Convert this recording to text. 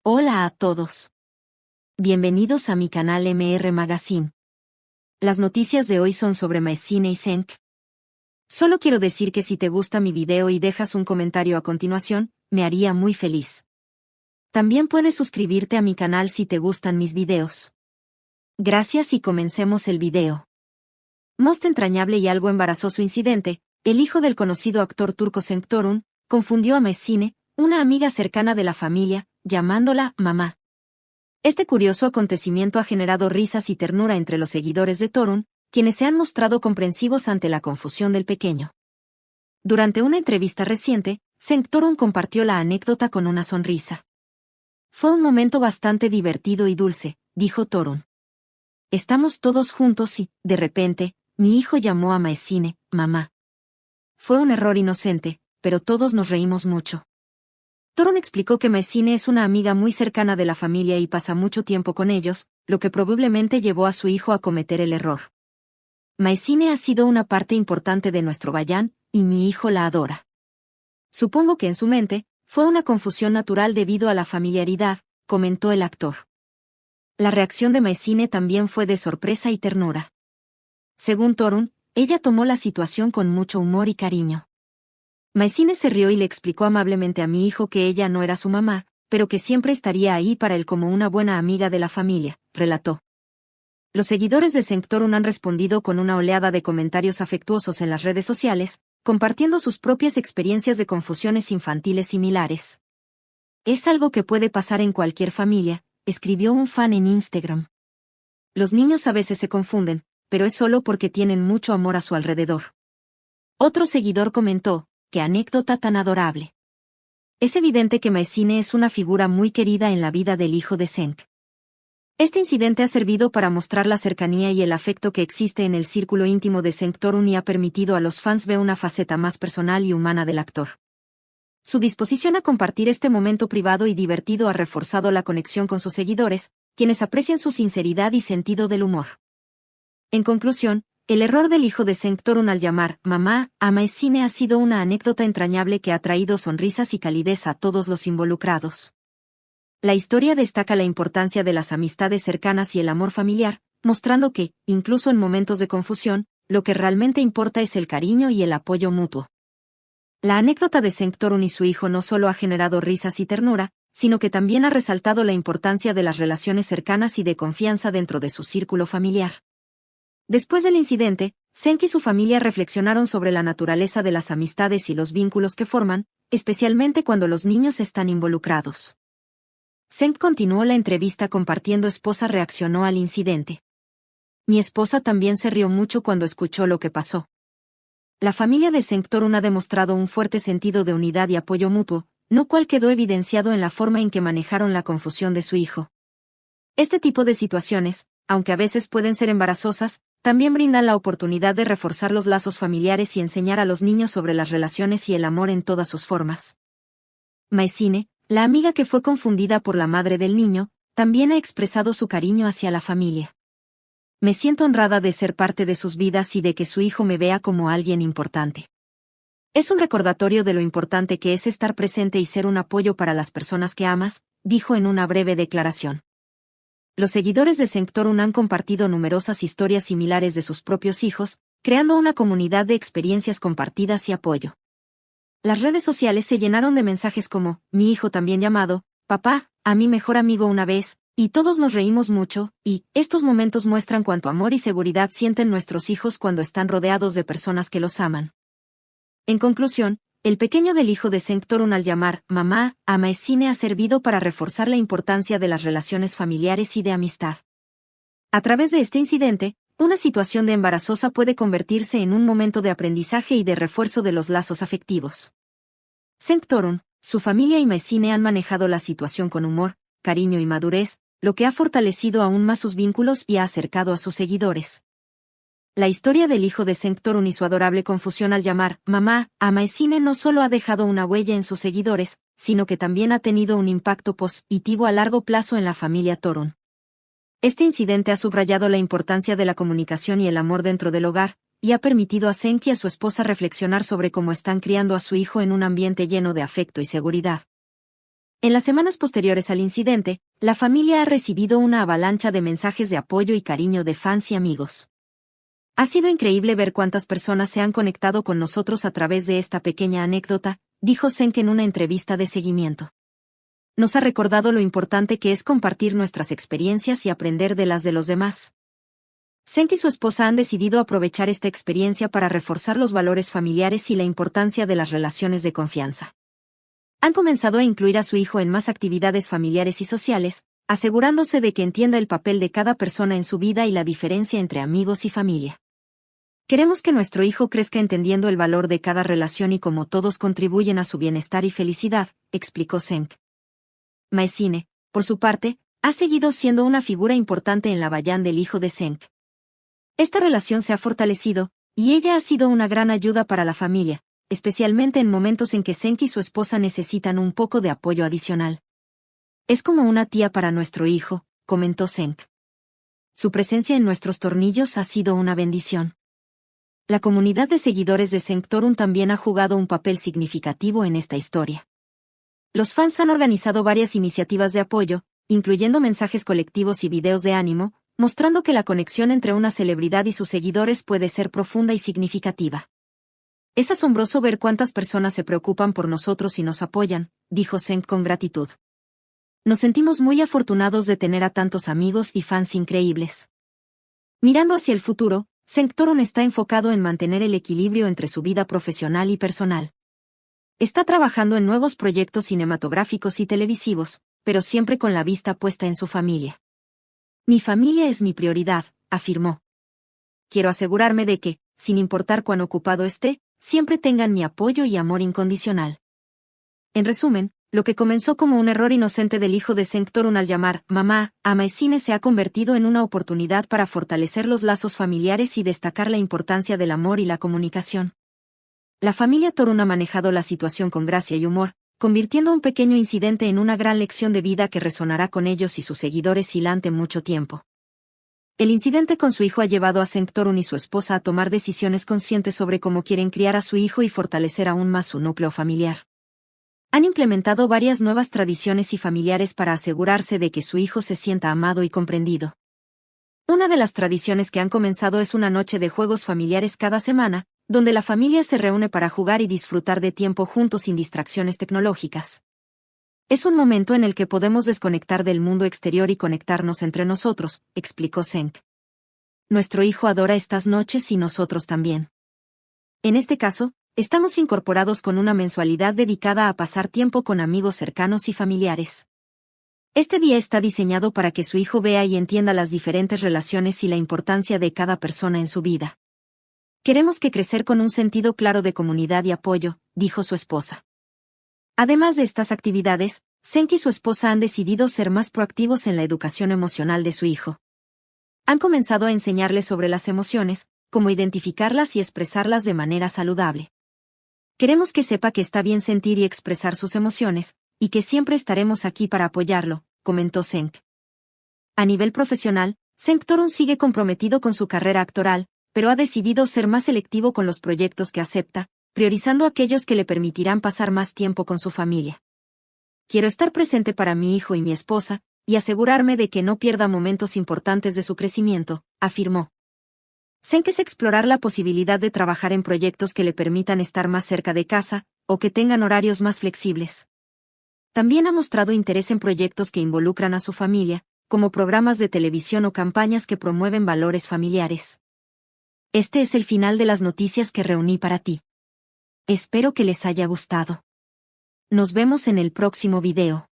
Hola a todos. Bienvenidos a mi canal MR Magazine. Las noticias de hoy son sobre Maezine y Cenk. Solo quiero decir que si te gusta mi video y dejas un comentario a continuación, me haría muy feliz. También puedes suscribirte a mi canal si te gustan mis videos. Gracias y comencemos el video. Most entrañable y algo embarazoso incidente, el hijo del conocido actor turco Cenk Torun, confundió a Maezine, una amiga cercana de la familia, llamándola mamá. Este curioso acontecimiento ha generado risas y ternura entre los seguidores de Torun, quienes se han mostrado comprensivos ante la confusión del pequeño. Durante una entrevista reciente, Cenk Torun compartió la anécdota con una sonrisa. Fue un momento bastante divertido y dulce, dijo Torun. Estamos todos juntos y, de repente, mi hijo llamó a Maezine, mamá. Fue un error inocente, pero todos nos reímos mucho. Torun explicó que Maezine es una amiga muy cercana de la familia y pasa mucho tiempo con ellos, lo que probablemente llevó a su hijo a cometer el error. Maezine ha sido una parte importante de nuestro Bayan, y mi hijo la adora. Supongo que en su mente, fue una confusión natural debido a la familiaridad, comentó el actor. La reacción de Maezine también fue de sorpresa y ternura. Según Torun, ella tomó la situación con mucho humor y cariño. Maezine se rió y le explicó amablemente a mi hijo que ella no era su mamá, pero que siempre estaría ahí para él como una buena amiga de la familia, relató. Los seguidores de Cenk Torun han respondido con una oleada de comentarios afectuosos en las redes sociales, compartiendo sus propias experiencias de confusiones infantiles similares. Es algo que puede pasar en cualquier familia, escribió un fan en Instagram. Los niños a veces se confunden, pero es solo porque tienen mucho amor a su alrededor. Otro seguidor comentó, ¡qué anécdota tan adorable! Es evidente que Maezine es una figura muy querida en la vida del hijo de Cenk. Este incidente ha servido para mostrar la cercanía y el afecto que existe en el círculo íntimo de Cenk Torun y ha permitido a los fans ver una faceta más personal y humana del actor. Su disposición a compartir este momento privado y divertido ha reforzado la conexión con sus seguidores, quienes aprecian su sinceridad y sentido del humor. En conclusión, el error del hijo de Cenk Torun al llamar mamá a Maezine ha sido una anécdota entrañable que ha traído sonrisas y calidez a todos los involucrados. La historia destaca la importancia de las amistades cercanas y el amor familiar, mostrando que, incluso en momentos de confusión, lo que realmente importa es el cariño y el apoyo mutuo. La anécdota de Cenk Torun y su hijo no solo ha generado risas y ternura, sino que también ha resaltado la importancia de las relaciones cercanas y de confianza dentro de su círculo familiar. Después del incidente, Cenk y su familia reflexionaron sobre la naturaleza de las amistades y los vínculos que forman, especialmente cuando los niños están involucrados. Cenk continuó la entrevista compartiendo: esposa reaccionó al incidente. Mi esposa también se rió mucho cuando escuchó lo que pasó. La familia de Cenk Torun ha demostrado un fuerte sentido de unidad y apoyo mutuo, lo cual quedó evidenciado en la forma en que manejaron la confusión de su hijo. Este tipo de situaciones, aunque a veces pueden ser embarazosas, también brindan la oportunidad de reforzar los lazos familiares y enseñar a los niños sobre las relaciones y el amor en todas sus formas. Maezine, la amiga que fue confundida por la madre del niño, también ha expresado su cariño hacia la familia. Me siento honrada de ser parte de sus vidas y de que su hijo me vea como alguien importante. Es un recordatorio de lo importante que es estar presente y ser un apoyo para las personas que amas, dijo en una breve declaración. Los seguidores de Cenk Torun han compartido numerosas historias similares de sus propios hijos, creando una comunidad de experiencias compartidas y apoyo. Las redes sociales se llenaron de mensajes como: mi hijo también llamado, papá, a mi mejor amigo una vez, y todos nos reímos mucho, y estos momentos muestran cuánto amor y seguridad sienten nuestros hijos cuando están rodeados de personas que los aman. En conclusión, el pequeño del hijo de Cenk Torun al llamar mamá a Maezine ha servido para reforzar la importancia de las relaciones familiares y de amistad. A través de este incidente, una situación de embarazosa puede convertirse en un momento de aprendizaje y de refuerzo de los lazos afectivos. Cenk Torun, su familia y Maezine han manejado la situación con humor, cariño y madurez, lo que ha fortalecido aún más sus vínculos y ha acercado a sus seguidores. La historia del hijo de Cenk Torun y su adorable confusión al llamar mamá a Maezine no solo ha dejado una huella en sus seguidores, sino que también ha tenido un impacto positivo a largo plazo en la familia Torun. Este incidente ha subrayado la importancia de la comunicación y el amor dentro del hogar, y ha permitido a Cenk y a su esposa reflexionar sobre cómo están criando a su hijo en un ambiente lleno de afecto y seguridad. En las semanas posteriores al incidente, la familia ha recibido una avalancha de mensajes de apoyo y cariño de fans y amigos. Ha sido increíble ver cuántas personas se han conectado con nosotros a través de esta pequeña anécdota, dijo Senk en una entrevista de seguimiento. Nos ha recordado lo importante que es compartir nuestras experiencias y aprender de las de los demás. Senk y su esposa han decidido aprovechar esta experiencia para reforzar los valores familiares y la importancia de las relaciones de confianza. Han comenzado a incluir a su hijo en más actividades familiares y sociales, asegurándose de que entienda el papel de cada persona en su vida y la diferencia entre amigos y familia. Queremos que nuestro hijo crezca entendiendo el valor de cada relación y cómo todos contribuyen a su bienestar y felicidad, explicó Senk. Maesine, por su parte, ha seguido siendo una figura importante en la Bayan del hijo de Senk. Esta relación se ha fortalecido, y ella ha sido una gran ayuda para la familia, especialmente en momentos en que Senk y su esposa necesitan un poco de apoyo adicional. Es como una tía para nuestro hijo, comentó Senk. Su presencia en nuestros tornillos ha sido una bendición. La comunidad de seguidores de Senktorun también ha jugado un papel significativo en esta historia. Los fans han organizado varias iniciativas de apoyo, incluyendo mensajes colectivos y videos de ánimo, mostrando que la conexión entre una celebridad y sus seguidores puede ser profunda y significativa. Es asombroso ver cuántas personas se preocupan por nosotros y nos apoyan, dijo Senk con gratitud. Nos sentimos muy afortunados de tener a tantos amigos y fans increíbles. Mirando hacia el futuro, Senktorun está enfocado en mantener el equilibrio entre su vida profesional y personal. Está trabajando en nuevos proyectos cinematográficos y televisivos, pero siempre con la vista puesta en su familia. Mi familia es mi prioridad, afirmó. Quiero asegurarme de que, sin importar cuán ocupado esté, siempre tengan mi apoyo y amor incondicional. En resumen, lo que comenzó como un error inocente del hijo de Senktorun al llamar mamá a Maesine se ha convertido en una oportunidad para fortalecer los lazos familiares y destacar la importancia del amor y la comunicación. La familia Torun ha manejado la situación con gracia y humor, convirtiendo un pequeño incidente en una gran lección de vida que resonará con ellos y sus seguidores durante mucho tiempo. El incidente con su hijo ha llevado a Senktorun y su esposa a tomar decisiones conscientes sobre cómo quieren criar a su hijo y fortalecer aún más su núcleo familiar. Han implementado varias nuevas tradiciones y familiares para asegurarse de que su hijo se sienta amado y comprendido. Una de las tradiciones que han comenzado es una noche de juegos familiares cada semana, donde la familia se reúne para jugar y disfrutar de tiempo juntos sin distracciones tecnológicas. Es un momento en el que podemos desconectar del mundo exterior y conectarnos entre nosotros, explicó Senk. Nuestro hijo adora estas noches y nosotros también. En este caso, estamos incorporados con una mensualidad dedicada a pasar tiempo con amigos cercanos y familiares. Este día está diseñado para que su hijo vea y entienda las diferentes relaciones y la importancia de cada persona en su vida. Queremos que crecer con un sentido claro de comunidad y apoyo, dijo su esposa. Además de estas actividades, Senk y su esposa han decidido ser más proactivos en la educación emocional de su hijo. Han comenzado a enseñarle sobre las emociones, cómo identificarlas y expresarlas de manera saludable. Queremos que sepa que está bien sentir y expresar sus emociones, y que siempre estaremos aquí para apoyarlo, comentó Senk. A nivel profesional, Senktorun sigue comprometido con su carrera actoral, pero ha decidido ser más selectivo con los proyectos que acepta, priorizando aquellos que le permitirán pasar más tiempo con su familia. Quiero estar presente para mi hijo y mi esposa, y asegurarme de que no pierda momentos importantes de su crecimiento, afirmó. Senk es explorar la posibilidad de trabajar en proyectos que le permitan estar más cerca de casa, o que tengan horarios más flexibles. También ha mostrado interés en proyectos que involucran a su familia, como programas de televisión o campañas que promueven valores familiares. Este es el final de las noticias que reuní para ti. Espero que les haya gustado. Nos vemos en el próximo video.